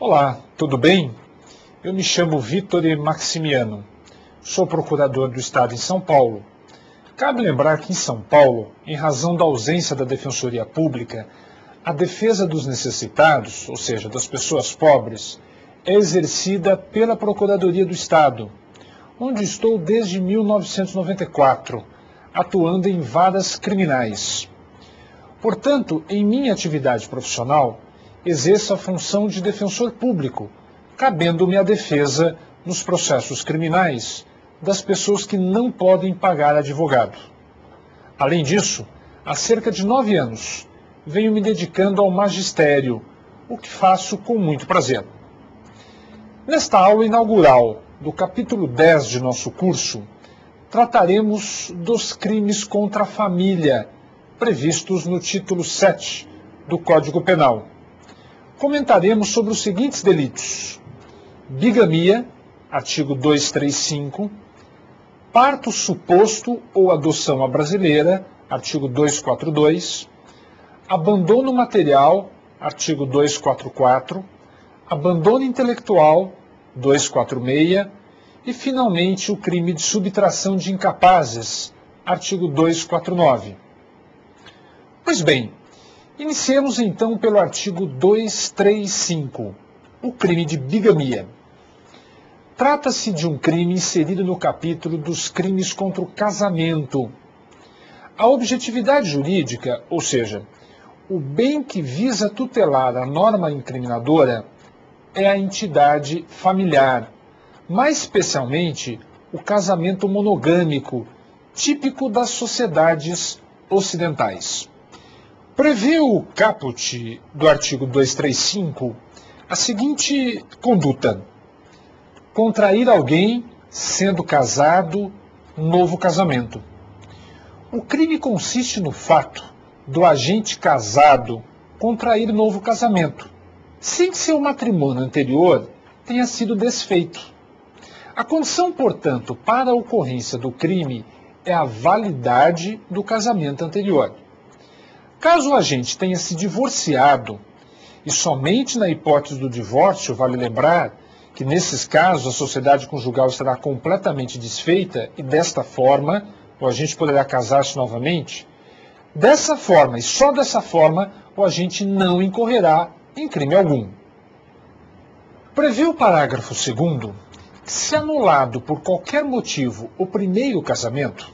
Olá, tudo bem? Eu me chamo Vitor Maximiano, sou procurador do Estado em São Paulo. Cabe lembrar que em São Paulo, em razão da ausência da Defensoria Pública, a defesa dos necessitados, ou seja, das pessoas pobres, é exercida pela Procuradoria do Estado, onde estou desde 1994, atuando em varas criminais. Portanto, em minha atividade profissional, exerço a função de defensor público, cabendo-me a defesa nos processos criminais das pessoas que não podem pagar advogado. Além disso, há cerca de 9 anos, venho me dedicando ao magistério, o que faço com muito prazer. Nesta aula inaugural do capítulo 10 de nosso curso, trataremos dos crimes contra a família, previstos no título 7 do Código Penal. Comentaremos sobre os seguintes delitos: bigamia, artigo 235, parto suposto ou adoção à brasileira, artigo 242, abandono material, artigo 244, abandono intelectual, 246, e, finalmente, o crime de subtração de incapazes, artigo 249. Pois bem, iniciemos então pelo artigo 235, o crime de bigamia. Trata-se de um crime inserido no capítulo dos crimes contra o casamento. A objetividade jurídica, ou seja, o bem que visa tutelar a norma incriminadora, é a entidade familiar, mais especialmente o casamento monogâmico, típico das sociedades ocidentais. Prevê o caput do artigo 235 a seguinte conduta: contrair alguém sendo casado, novo casamento. O crime consiste no fato do agente casado contrair novo casamento, sem que seu matrimônio anterior tenha sido desfeito. A condição, portanto, para a ocorrência do crime é a validade do casamento anterior. Caso o agente tenha se divorciado, e somente na hipótese do divórcio, vale lembrar que nesses casos a sociedade conjugal estará completamente desfeita e desta forma o agente poderá casar-se novamente, dessa forma e só dessa forma o agente não incorrerá em crime algum. Prevê o parágrafo 2º que, se anulado por qualquer motivo o primeiro casamento,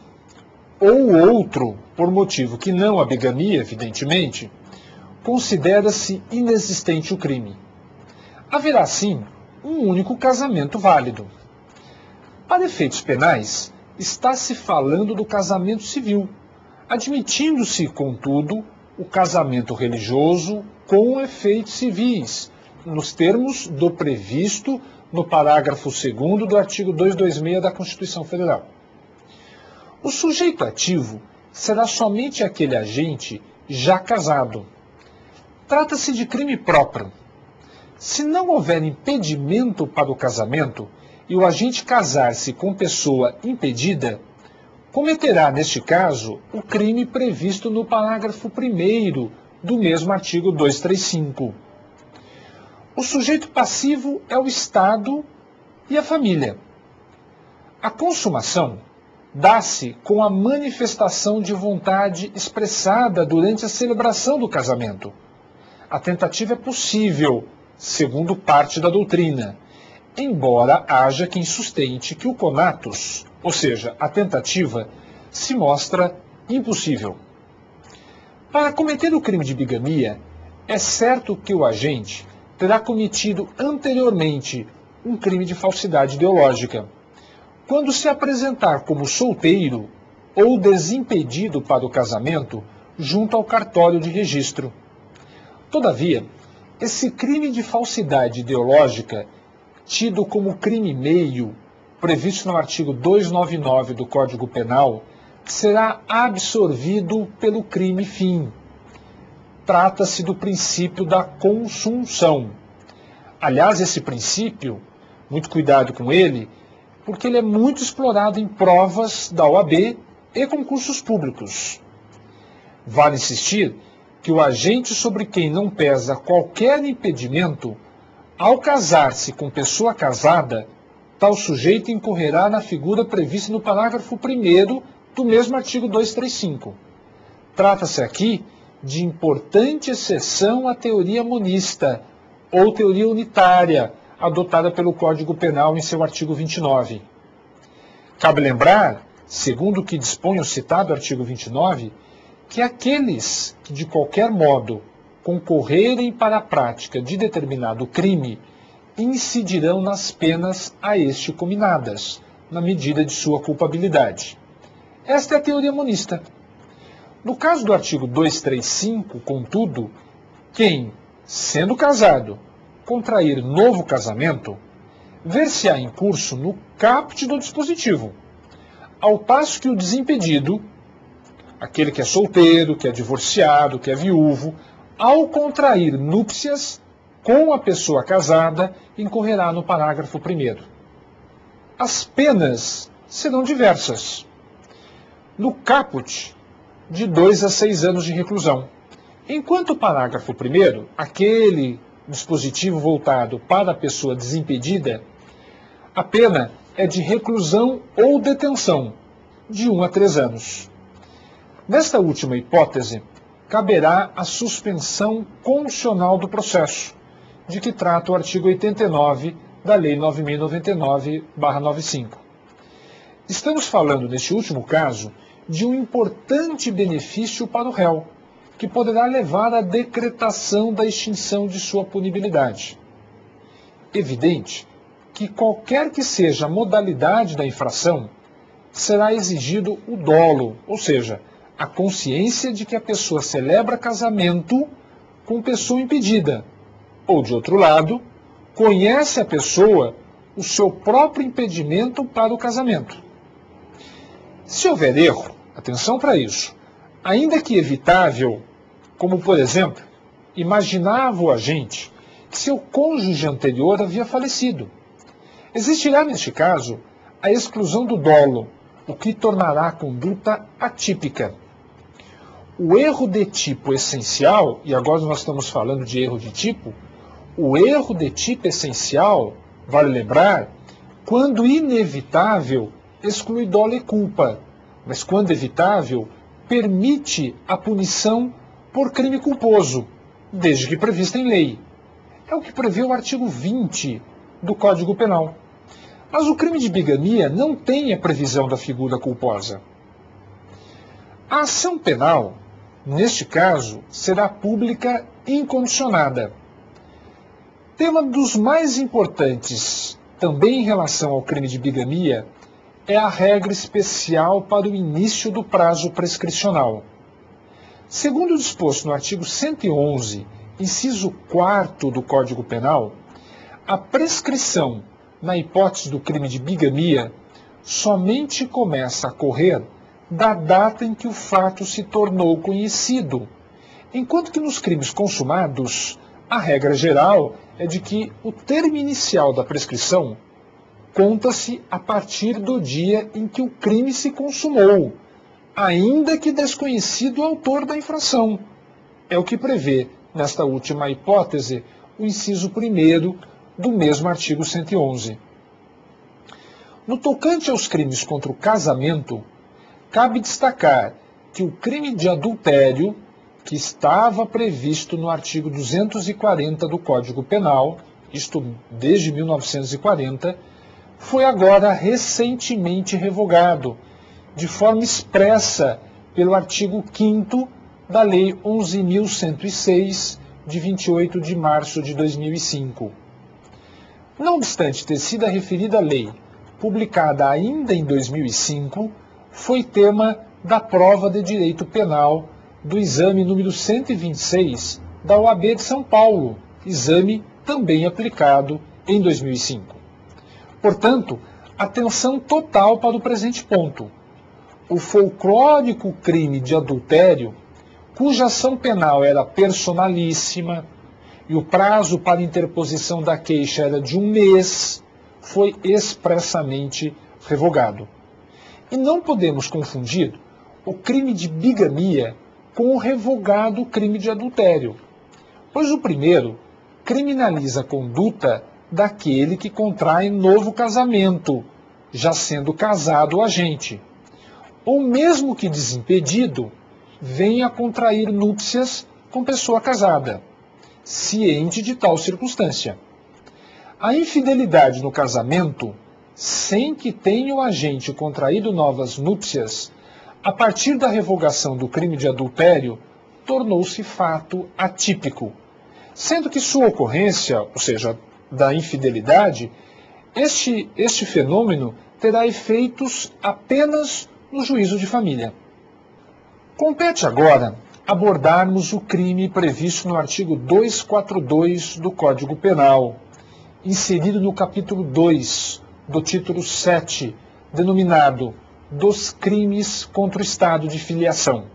ou outro por motivo que não a bigamia, evidentemente, considera-se inexistente o crime. Haverá, sim, um único casamento válido. Para efeitos penais, está-se falando do casamento civil, admitindo-se, contudo, o casamento religioso com efeitos civis, nos termos do previsto no parágrafo 2º do artigo 226 da Constituição Federal. O sujeito ativo será somente aquele agente já casado. Trata-se de crime próprio. Se não houver impedimento para o casamento e o agente casar-se com pessoa impedida, cometerá, neste caso, o crime previsto no parágrafo 1º do mesmo artigo 235. O sujeito passivo é o Estado e a família. A consumação dá-se com a manifestação de vontade expressada durante a celebração do casamento. A tentativa é possível, segundo parte da doutrina, embora haja quem sustente que o conatus, ou seja, a tentativa, se mostra impossível. Para cometer o crime de bigamia, é certo que o agente terá cometido anteriormente um crime de falsidade ideológica, quando se apresentar como solteiro ou desimpedido para o casamento junto ao cartório de registro. Todavia, esse crime de falsidade ideológica, tido como crime meio, previsto no artigo 299 do Código Penal, será absorvido pelo crime fim. Trata-se do princípio da consunção. Aliás, esse princípio, muito cuidado com ele, porque ele é muito explorado em provas da OAB e concursos públicos. Vale insistir que o agente sobre quem não pesa qualquer impedimento Ao casar-se com pessoa casada, tal sujeito incorrerá na figura prevista no parágrafo 1º do mesmo artigo 235. Trata-se aqui de importante exceção à teoria monista, ou teoria unitária, adotada pelo Código Penal em seu artigo 29. Cabe lembrar, segundo o que dispõe o citado artigo 29, que aqueles que de qualquer modo concorrerem para a prática de determinado crime incidirão nas penas a este cominadas, na medida de sua culpabilidade. Esta é a teoria monista. No caso do artigo 235, contudo, quem, sendo casado, contrair novo casamento, ver-se-á em curso no caput do dispositivo, ao passo que o desimpedido, aquele que é solteiro, que é divorciado, que é viúvo, ao contrair núpcias com a pessoa casada, incorrerá no parágrafo 1º. As penas serão diversas. No caput, de 2 a 6 anos de reclusão. Enquanto o parágrafo 1º, aquele dispositivo voltado para a pessoa desimpedida, a pena é de reclusão ou detenção, de 1 a 3 anos. Nesta última hipótese, caberá a suspensão condicional do processo, de que trata o artigo 89 da Lei 9.099/95. Estamos falando, neste último caso, de um importante benefício para o réu, que poderá levar à decretação da extinção de sua punibilidade. Evidente que qualquer que seja a modalidade da infração, será exigido o dolo, ou seja, a consciência de que a pessoa celebra casamento com pessoa impedida, ou, de outro lado, conhece a pessoa o seu próprio impedimento para o casamento. Se houver erro, atenção para isso, ainda que evitável, como, por exemplo, imaginava o agente que seu cônjuge anterior havia falecido, existirá, neste caso, a exclusão do dolo, o que tornará a conduta atípica. O erro de tipo essencial, e agora nós estamos falando de erro de tipo, o erro de tipo essencial, vale lembrar, quando inevitável, exclui dolo e culpa, mas quando evitável, permite a punição por crime culposo, desde que prevista em lei. É o que prevê o artigo 20 do Código Penal. Mas o crime de bigamia não tem a previsão da figura culposa. A ação penal, neste caso, será pública incondicionada. Tema dos mais importantes, também em relação ao crime de bigamia, é a regra especial para o início do prazo prescricional. Segundo o disposto no artigo 111, inciso 4º do Código Penal, a prescrição, na hipótese do crime de bigamia, somente começa a correr da data em que o fato se tornou conhecido, enquanto que nos crimes consumados, a regra geral é de que o termo inicial da prescrição conta-se a partir do dia em que o crime se consumou, ainda que desconhecido o autor da infração. É o que prevê, nesta última hipótese, o inciso 1º do mesmo artigo 111. No tocante aos crimes contra o casamento, cabe destacar que o crime de adultério, que estava previsto no artigo 240 do Código Penal, isto desde 1940, foi agora recentemente revogado, de forma expressa pelo artigo 5º da Lei 11.106, de 28 de março de 2005. Não obstante ter sido a referida lei, publicada ainda em 2005, foi tema da prova de direito penal do exame número 126 da OAB de São Paulo, exame também aplicado em 2005. Portanto, atenção total para o presente ponto. O folclórico crime de adultério, cuja ação penal era personalíssima e o prazo para interposição da queixa era de 1 mês, foi expressamente revogado. E não podemos confundir o crime de bigamia com o revogado crime de adultério, pois o primeiro criminaliza a conduta daquele que contrai novo casamento, já sendo casado o agente, ou mesmo que desimpedido, venha a contrair núpcias com pessoa casada, ciente de tal circunstância. A infidelidade no casamento, sem que tenha o agente contraído novas núpcias, a partir da revogação do crime de adultério, tornou-se fato atípico, sendo que sua ocorrência, ou seja, da infidelidade, este fenômeno terá efeitos apenas no juízo de família. Compete agora abordarmos o crime previsto no artigo 242 do Código Penal, inserido no capítulo 2 do título 7, denominado dos crimes contra o estado de filiação.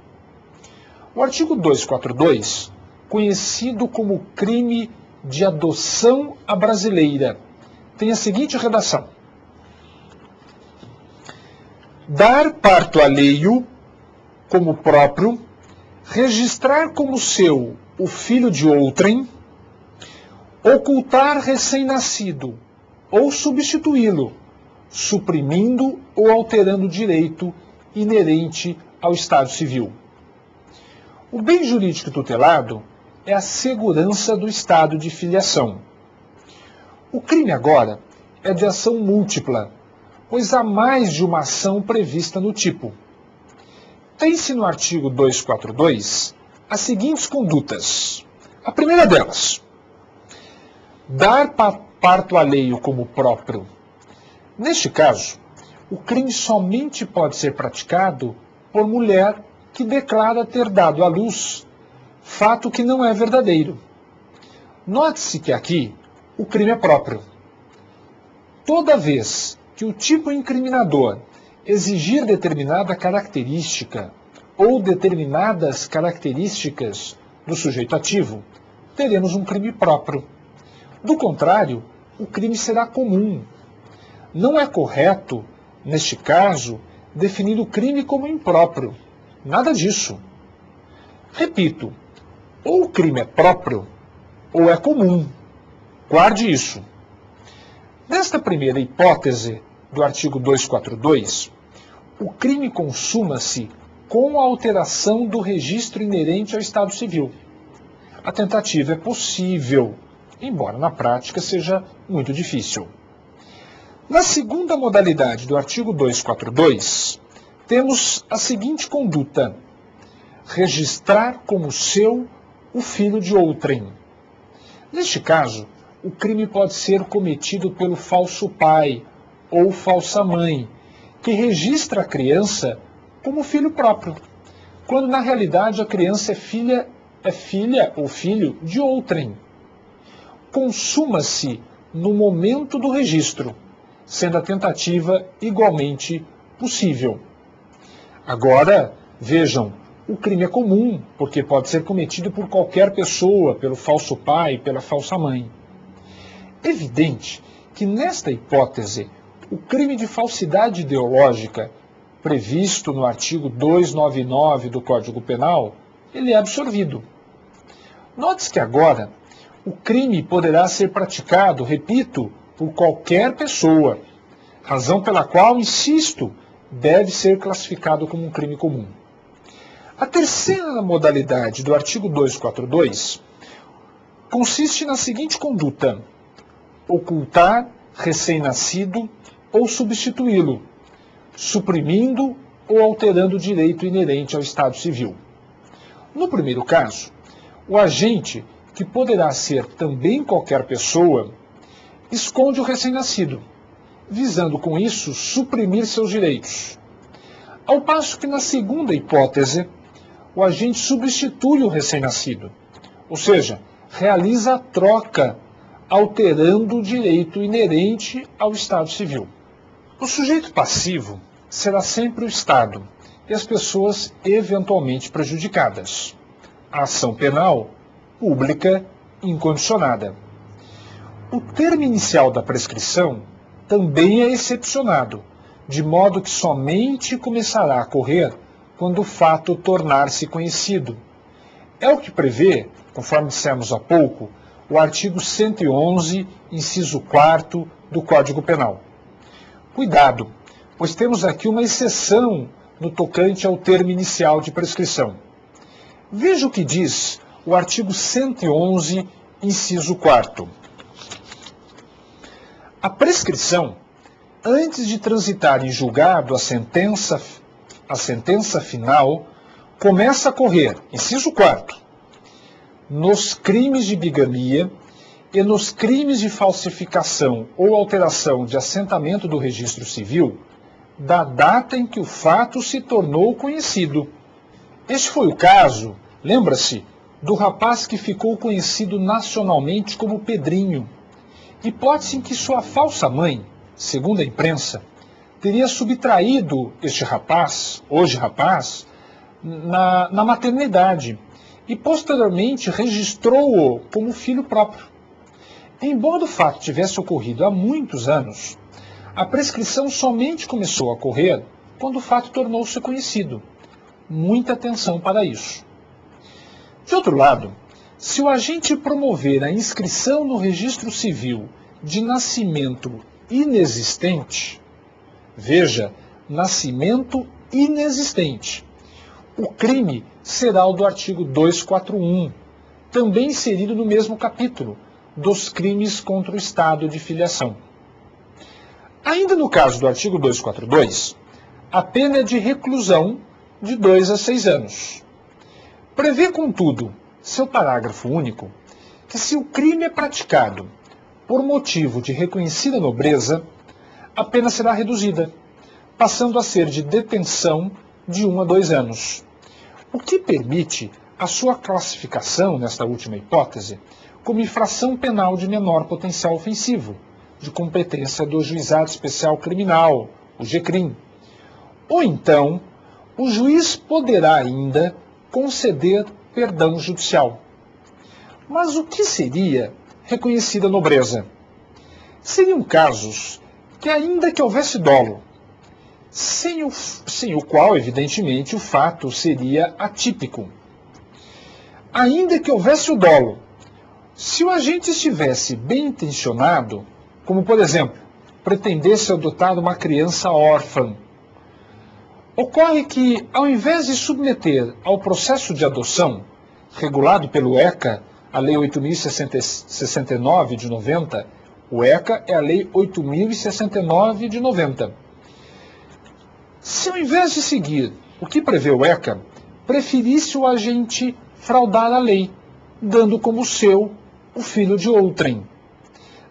O artigo 242, conhecido como crime de adoção à brasileira, tem a seguinte redação: dar parto alheio como próprio, registrar como seu o filho de outrem, ocultar recém-nascido ou substituí-lo, suprimindo ou alterando o direito inerente ao Estado Civil. O bem jurídico tutelado é a segurança do estado de filiação. O crime agora é de ação múltipla, pois há mais de uma ação prevista no tipo. Tem-se no artigo 242 as seguintes condutas. A primeira delas: dar parto alheio como próprio. Neste caso, o crime somente pode ser praticado por mulher que declara ter dado à luz, fato que não é verdadeiro. Note-se que aqui o crime é próprio. Toda vez que o tipo incriminador exigir determinada característica ou determinadas características do sujeito ativo, teremos um crime próprio. Do contrário, o crime será comum. Não é correto, neste caso, definir o crime como impróprio. Nada disso. Repito, ou o crime é próprio, ou é comum. Guarde isso. Nesta primeira hipótese do artigo 242, o crime consuma-se com a alteração do registro inerente ao Estado Civil. A tentativa é possível, embora na prática seja muito difícil. Na segunda modalidade do artigo 242, temos a seguinte conduta: registrar como seu o filho de outrem. Neste caso, o crime pode ser cometido pelo falso pai ou falsa mãe, que registra a criança como filho próprio, quando na realidade a criança é filha ou filho de outrem. Consuma-se no momento do registro, sendo a tentativa igualmente possível. Agora, vejam, o crime é comum, porque pode ser cometido por qualquer pessoa, pelo falso pai, pela falsa mãe. Evidente que nesta hipótese, o crime de falsidade ideológica, previsto no artigo 299 do Código Penal, ele é absorvido. Note-se que agora, o crime poderá ser praticado, repito, por qualquer pessoa, razão pela qual, insisto, deve ser classificado como um crime comum. A terceira modalidade do artigo 242 consiste na seguinte conduta: ocultar recém-nascido ou substituí-lo, suprimindo ou alterando o direito inerente ao Estado Civil. No primeiro caso, o agente, que poderá ser também qualquer pessoa, esconde o recém-nascido, visando com isso suprimir seus direitos. Ao passo que na segunda hipótese, o agente substitui o recém-nascido, ou seja, realiza a troca, alterando o direito inerente ao Estado Civil. O sujeito passivo será sempre o Estado e as pessoas eventualmente prejudicadas. A ação penal, pública e incondicionada. O termo inicial da prescrição também é excepcionado, de modo que somente começará a correr quando o fato tornar-se conhecido. É o que prevê, conforme dissemos há pouco, o artigo 111, inciso 4º do Código Penal. Cuidado, pois temos aqui uma exceção no tocante ao termo inicial de prescrição. Veja o que diz o artigo 111, inciso 4º. A prescrição, antes de transitar em julgado a sentença final, começa a correr, inciso 4º, nos crimes de bigamia e nos crimes de falsificação ou alteração de assentamento do registro civil, da data em que o fato se tornou conhecido. Este foi o caso, lembra-se, do rapaz que ficou conhecido nacionalmente como Pedrinho, hipótese em que sua falsa mãe, segundo a imprensa, teria subtraído este rapaz, hoje rapaz, na maternidade e posteriormente registrou-o como filho próprio. Embora o fato tivesse ocorrido há muitos anos, a prescrição somente começou a ocorrer quando o fato tornou-se conhecido. Muita atenção para isso. De outro lado, se o agente promover a inscrição no registro civil de nascimento inexistente, veja, nascimento inexistente, o crime será o do artigo 241, também inserido no mesmo capítulo, dos crimes contra o estado de filiação. Ainda no caso do artigo 242, a pena é de reclusão de 2 a 6 anos. Prevê, contudo, seu parágrafo único, que se o crime é praticado por motivo de reconhecida nobreza, a pena será reduzida, passando a ser de detenção de 1 a 2 anos, o que permite a sua classificação, nesta última hipótese, como infração penal de menor potencial ofensivo, de competência do Juizado Especial Criminal, o GCRIM. Ou então, o juiz poderá ainda conceder perdão judicial. Mas o que seria reconhecida nobreza? Seriam casos que, ainda que houvesse dolo, sem o qual, evidentemente, o fato seria atípico. Ainda que houvesse o dolo, se o agente estivesse bem intencionado, como, por exemplo, pretendesse adotar uma criança órfã, ocorre que, ao invés de submeter ao processo de adoção, regulado pelo ECA, a Lei 8.069 de 90, o ECA é a Lei 8.069 de 90. Se, ao invés de seguir o que prevê o ECA, preferisse o agente fraudar a lei, dando como seu o filho de outrem.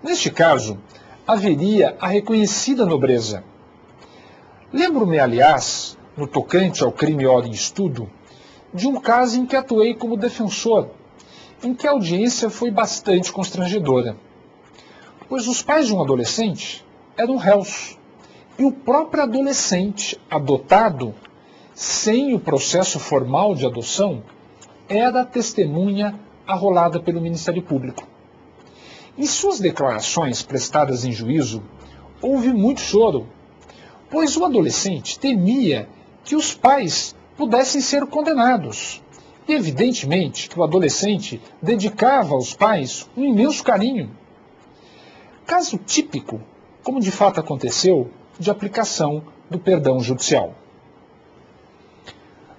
Neste caso, haveria a reconhecida nobreza. Lembro-me, aliás, no tocante ao crime ora em estudo, de um caso em que atuei como defensor, em que a audiência foi bastante constrangedora, pois os pais de um adolescente eram réus, e o próprio adolescente adotado, sem o processo formal de adoção, era testemunha arrolada pelo Ministério Público. Em suas declarações prestadas em juízo, houve muito choro, pois o adolescente temia que os pais pudessem ser condenados. E evidentemente que o adolescente dedicava aos pais um imenso carinho. Caso típico, como de fato aconteceu, de aplicação do perdão judicial.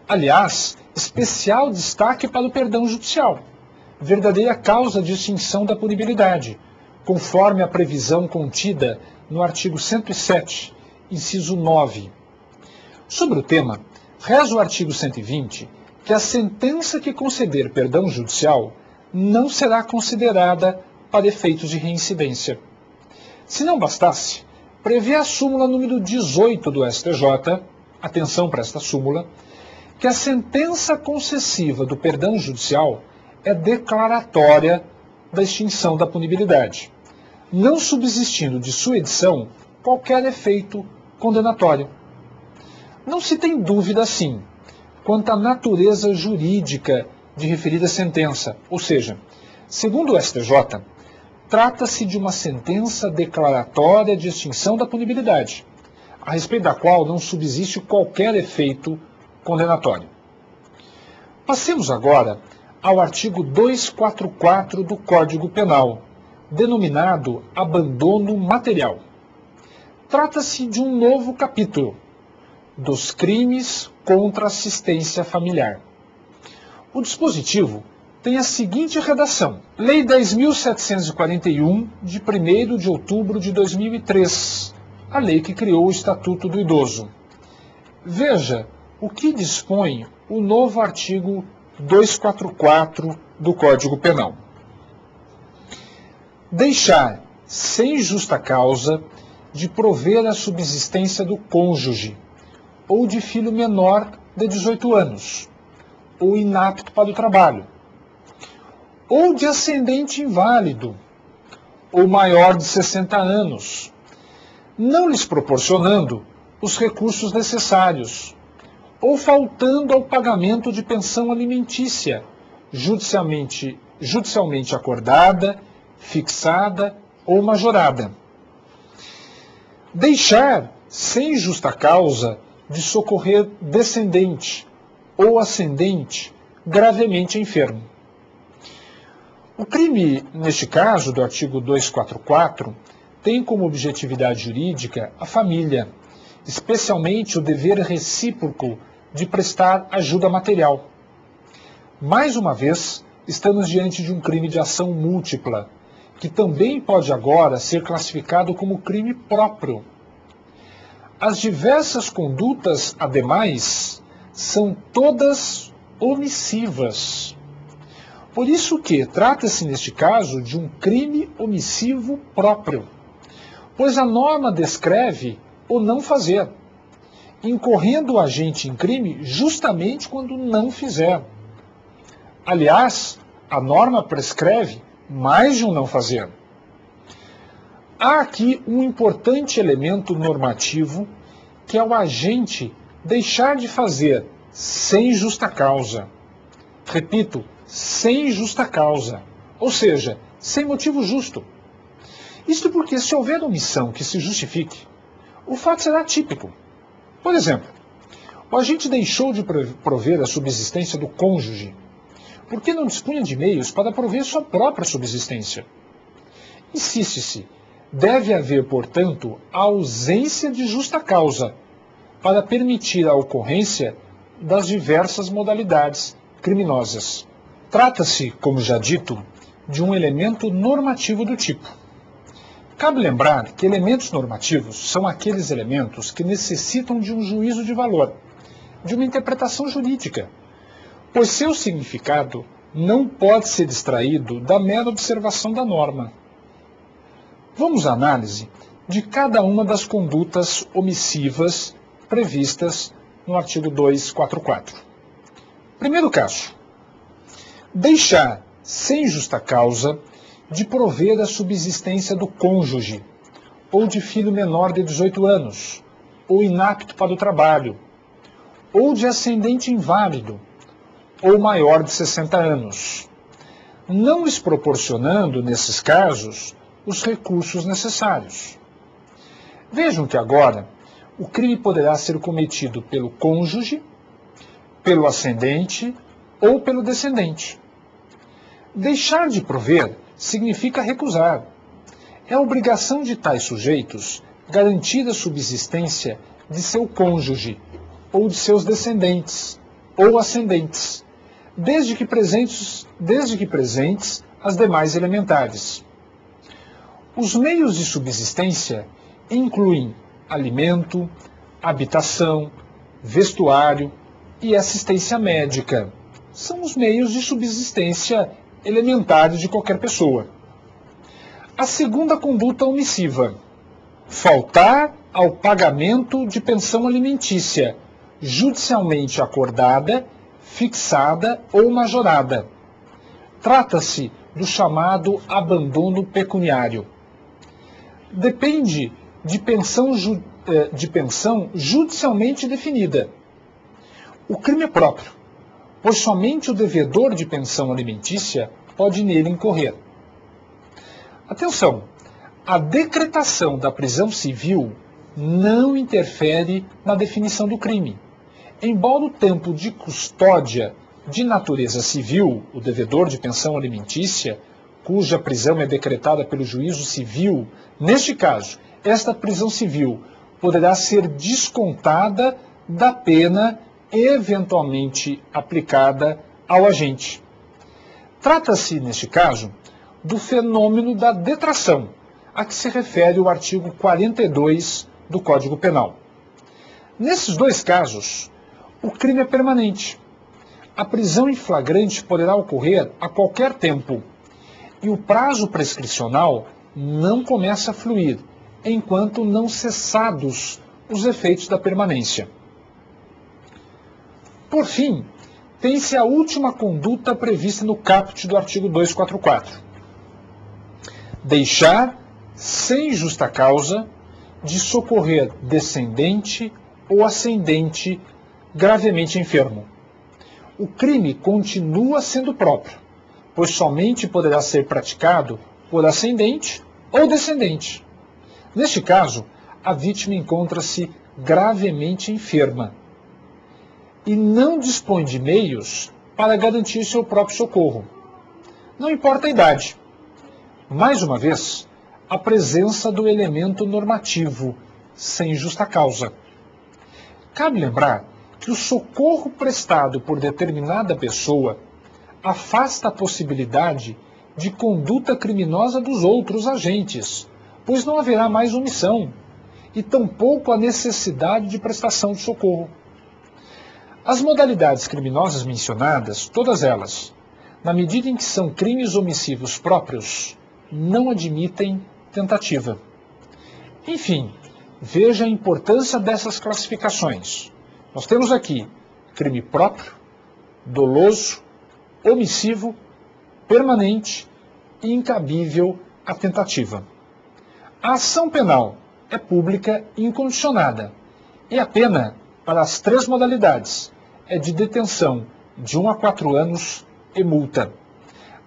Aliás, especial destaque para o perdão judicial, verdadeira causa de extinção da punibilidade, conforme a previsão contida no artigo 107, inciso 9. Sobre o tema, reza o artigo 120 que a sentença que conceder perdão judicial não será considerada para efeitos de reincidência. Se não bastasse, prevê a súmula número 18 do STJ, atenção para esta súmula, que a sentença concessiva do perdão judicial é declaratória da extinção da punibilidade, não subsistindo de sua edição qualquer efeito condenatório. Não se tem dúvida, assim, quanto à natureza jurídica de referida sentença, ou seja, segundo o STJ, trata-se de uma sentença declaratória de extinção da punibilidade, a respeito da qual não subsiste qualquer efeito condenatório. Passemos agora ao artigo 244 do Código Penal, denominado abandono material. Trata-se de um novo capítulo dos crimes contra a assistência familiar. O dispositivo tem a seguinte redação: Lei 10.741, de 1º de outubro de 2003, a lei que criou o Estatuto do Idoso. Veja o que dispõe o novo artigo 244 do Código Penal. Deixar sem justa causa de prover a subsistência do cônjuge ou de filho menor de 18 anos, ou inapto para o trabalho, ou de ascendente inválido, ou maior de 60 anos, não lhes proporcionando os recursos necessários, ou faltando ao pagamento de pensão alimentícia, judicialmente acordada, fixada ou majorada. Deixar sem justa causa de socorrer descendente ou ascendente gravemente enfermo. O crime, neste caso, do artigo 244, tem como objetividade jurídica a família, especialmente o dever recíproco de prestar ajuda material. Mais uma vez, estamos diante de um crime de ação múltipla, que também pode agora ser classificado como crime próprio. As diversas condutas, ademais, são todas omissivas. Por isso que trata-se, neste caso, de um crime omissivo próprio, pois a norma descreve o não fazer, incorrendo o agente em crime justamente quando não fizer. Aliás, a norma prescreve mais de um não fazer. Há aqui um importante elemento normativo, que é o agente deixar de fazer sem justa causa. Repito, sem justa causa, ou seja, sem motivo justo. Isto porque, se houver omissão que se justifique, o fato será atípico. Por exemplo, o agente deixou de prover a subsistência do cônjuge porque não dispunha de meios para prover sua própria subsistência. Insiste-se, deve haver, portanto, a ausência de justa causa para permitir a ocorrência das diversas modalidades criminosas. Trata-se, como já dito, de um elemento normativo do tipo. Cabe lembrar que elementos normativos são aqueles elementos que necessitam de um juízo de valor, de uma interpretação jurídica, pois seu significado não pode ser extraído da mera observação da norma. Vamos à análise de cada uma das condutas omissivas previstas no artigo 244. Primeiro caso: deixar sem justa causa de prover a subsistência do cônjuge ou de filho menor de 18 anos, ou inapto para o trabalho, ou de ascendente inválido, ou maior de 60 anos, não lhes proporcionando, nesses casos, os recursos necessários. Vejam que agora o crime poderá ser cometido pelo cônjuge, pelo ascendente ou pelo descendente. Deixar de prover significa recusar. É obrigação de tais sujeitos garantir a subsistência de seu cônjuge ou de seus descendentes ou ascendentes, desde que presentes as demais elementares. Os meios de subsistência incluem alimento, habitação, vestuário e assistência médica. São os meios de subsistência elementares de qualquer pessoa. A segunda conduta omissiva: faltar ao pagamento de pensão alimentícia, judicialmente acordada, fixada ou majorada. Trata-se do chamado abandono pecuniário. Depende de pensão judicialmente definida. O crime é próprio, pois somente o devedor de pensão alimentícia pode nele incorrer. Atenção! A decretação da prisão civil não interfere na definição do crime, embora o tempo de custódia de natureza civil, o devedor de pensão alimentícia, cuja prisão é decretada pelo juízo civil, neste caso, esta prisão civil poderá ser descontada da pena eventualmente aplicada ao agente. Trata-se, neste caso, do fenômeno da detração, a que se refere o artigo 42 do Código Penal. Nesses dois casos, o crime é permanente. A prisão em flagrante poderá ocorrer a qualquer tempo e o prazo prescricional não começa a fluir enquanto não cessados os efeitos da permanência. Por fim, tem-se a última conduta prevista no caput do artigo 244. Deixar, sem justa causa, de socorrer descendente ou ascendente gravemente enfermo. O crime continua sendo próprio, pois somente poderá ser praticado por ascendente ou descendente. Neste caso, a vítima encontra-se gravemente enferma e não dispõe de meios para garantir seu próprio socorro. Não importa a idade. Mais uma vez, a presença do elemento normativo, sem justa causa. Cabe lembrar que o socorro prestado por determinada pessoa afasta a possibilidade de conduta criminosa dos outros agentes, pois não haverá mais omissão e tampouco a necessidade de prestação de socorro. As modalidades criminosas mencionadas, todas elas, na medida em que são crimes omissivos próprios, não admitem tentativa. Enfim, veja a importância dessas classificações. Nós temos aqui crime próprio, doloso, omissivo, permanente e incabível à tentativa. A ação penal é pública e incondicionada, e a pena, para as três modalidades, é de detenção de 1 a 4 anos e multa.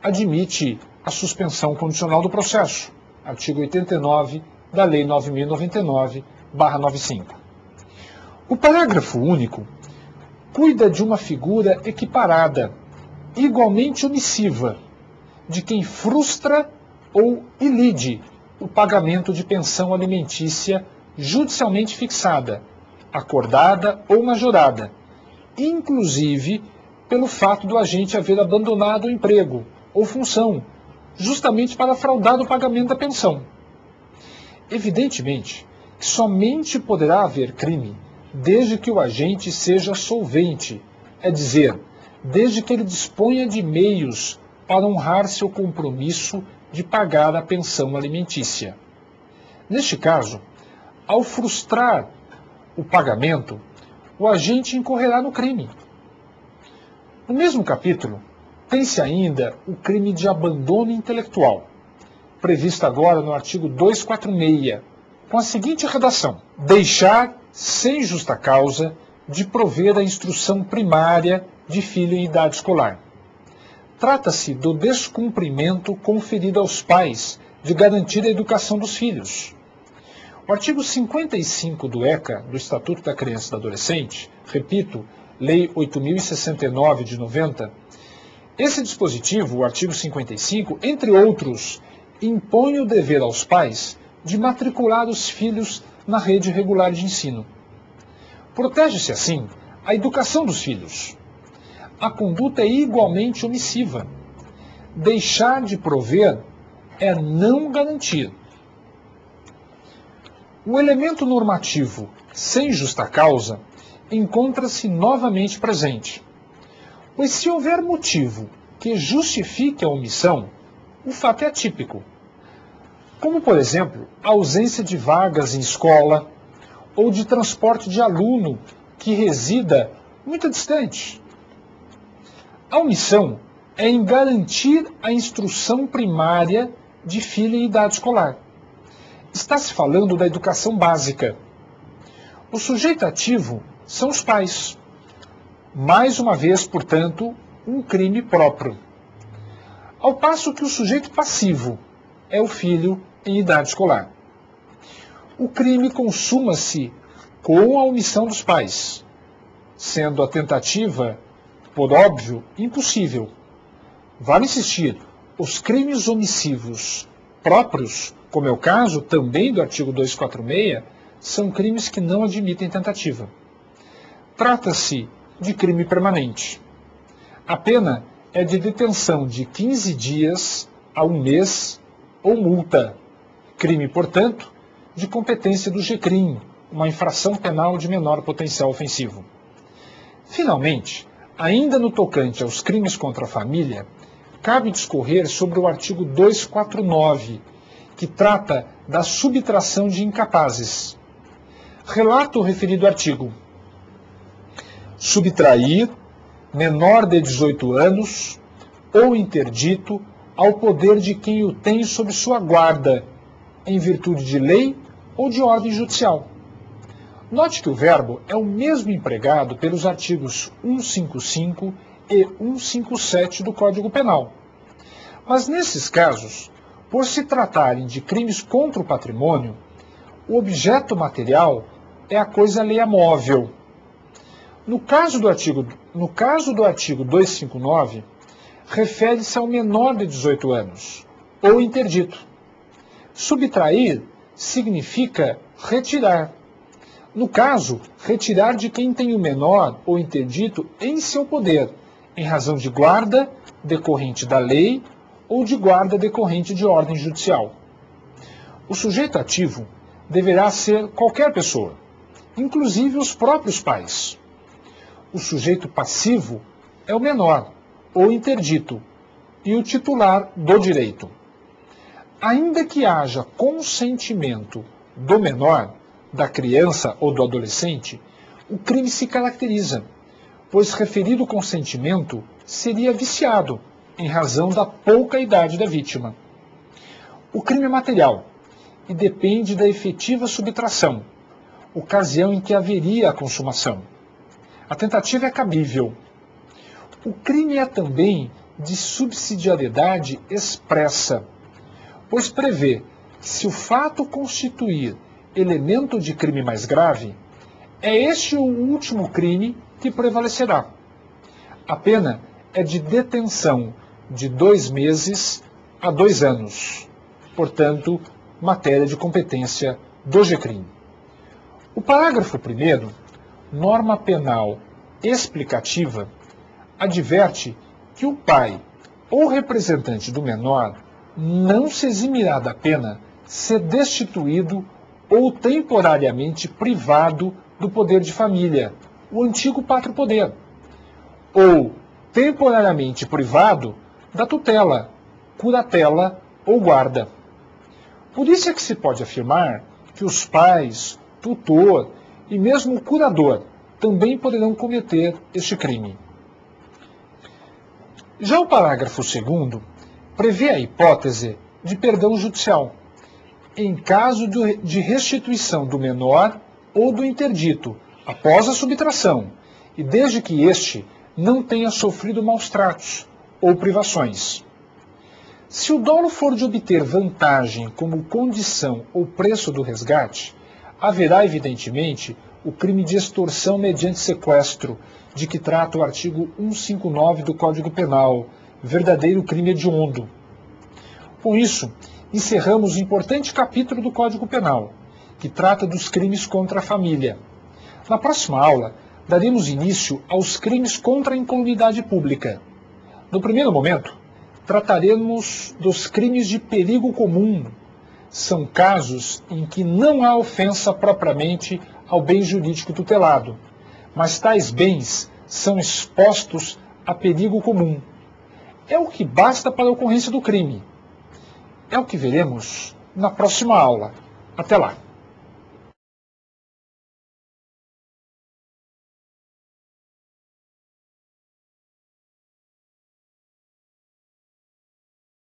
Admite a suspensão condicional do processo, artigo 89 da Lei 9.099/95. O parágrafo único cuida de uma figura equiparada, igualmente omissiva, de quem frustra ou ilide o pagamento de pensão alimentícia judicialmente fixada, acordada ou majorada, inclusive pelo fato do agente haver abandonado o emprego ou função, justamente para fraudar o pagamento da pensão. Evidentemente que somente poderá haver crime desde que o agente seja solvente, é dizer, desde que ele disponha de meios para honrar seu compromisso de pagar a pensão alimentícia. Neste caso, ao frustrar o pagamento, o agente incorrerá no crime. No mesmo capítulo, tem-se ainda o crime de abandono intelectual, previsto agora no artigo 246, com a seguinte redação: deixar, sem justa causa, de prover a instrução primária de filho em idade escolar. Trata-se do descumprimento conferido aos pais de garantir a educação dos filhos. O artigo 55 do ECA, do Estatuto da Criança e do Adolescente, repito, Lei 8.069 de 90, esse dispositivo, o artigo 55, entre outros, impõe o dever aos pais de matricular os filhos na rede regular de ensino. Protege-se, assim, a educação dos filhos. A conduta é igualmente omissiva. Deixar de prover é não garantir. O elemento normativo, sem justa causa, encontra-se novamente presente. Pois se houver motivo que justifique a omissão, o fato é atípico. Como, por exemplo, a ausência de vagas em escola ou de transporte de aluno que resida muito distante. A omissão é em garantir a instrução primária de filho em idade escolar. Está-se falando da educação básica. O sujeito ativo são os pais. Mais uma vez, portanto, um crime próprio. Ao passo que o sujeito passivo é o filho em idade escolar. O crime consuma-se com a omissão dos pais, sendo a tentativa por óbvio, impossível. Vale insistir, os crimes omissivos próprios, como é o caso também do artigo 246, são crimes que não admitem tentativa. Trata-se de crime permanente. A pena é de detenção de 15 dias a 1 mês ou multa. Crime, portanto, de competência do GCRIM, uma infração penal de menor potencial ofensivo. Finalmente, ainda no tocante aos crimes contra a família, cabe discorrer sobre o artigo 249, que trata da subtração de incapazes. Relata o referido artigo: subtrair menor de 18 anos ou interdito ao poder de quem o tem sob sua guarda, em virtude de lei ou de ordem judicial. Note que o verbo é o mesmo empregado pelos artigos 155 e 157 do Código Penal. Mas nesses casos, por se tratarem de crimes contra o patrimônio, o objeto material é a coisa alheia móvel. No caso do artigo 259, refere-se ao menor de 18 anos, ou interdito. Subtrair significa retirar. No caso, retirar de quem tem o menor ou interdito em seu poder, em razão de guarda decorrente da lei ou de guarda decorrente de ordem judicial. O sujeito ativo deverá ser qualquer pessoa, inclusive os próprios pais. O sujeito passivo é o menor ou interdito e o titular do direito. Ainda que haja consentimento do menor, da criança ou do adolescente, o crime se caracteriza, pois referido consentimento seria viciado em razão da pouca idade da vítima. O crime é material e depende da efetiva subtração, ocasião em que haveria a consumação. A tentativa é cabível. O crime é também de subsidiariedade expressa, pois prevê que, se o fato constituir elemento de crime mais grave, é este o último crime que prevalecerá. A pena é de detenção de 2 meses a 2 anos, portanto, matéria de competência do GCRIM. O parágrafo 1º, norma penal explicativa, adverte que o pai ou representante do menor não se eximirá da pena ser destituído ou temporariamente privado do poder de família, o antigo pátrio poder, ou temporariamente privado da tutela, curatela ou guarda. Por isso é que se pode afirmar que os pais, tutor e mesmo o curador também poderão cometer este crime. Já o parágrafo 2º prevê a hipótese de perdão judicial, em caso de restituição do menor ou do interdito, após a subtração, e desde que este não tenha sofrido maus tratos ou privações. Se o dolo for de obter vantagem como condição ou preço do resgate, haverá, evidentemente, o crime de extorsão mediante sequestro, de que trata o artigo 159 do Código Penal, verdadeiro crime hediondo. Com isso, encerramos o importante capítulo do Código Penal, que trata dos crimes contra a família. Na próxima aula, daremos início aos crimes contra a incolumidade pública. No primeiro momento, trataremos dos crimes de perigo comum. São casos em que não há ofensa propriamente ao bem jurídico tutelado, mas tais bens são expostos a perigo comum. É o que basta para a ocorrência do crime. É o que veremos na próxima aula. Até lá!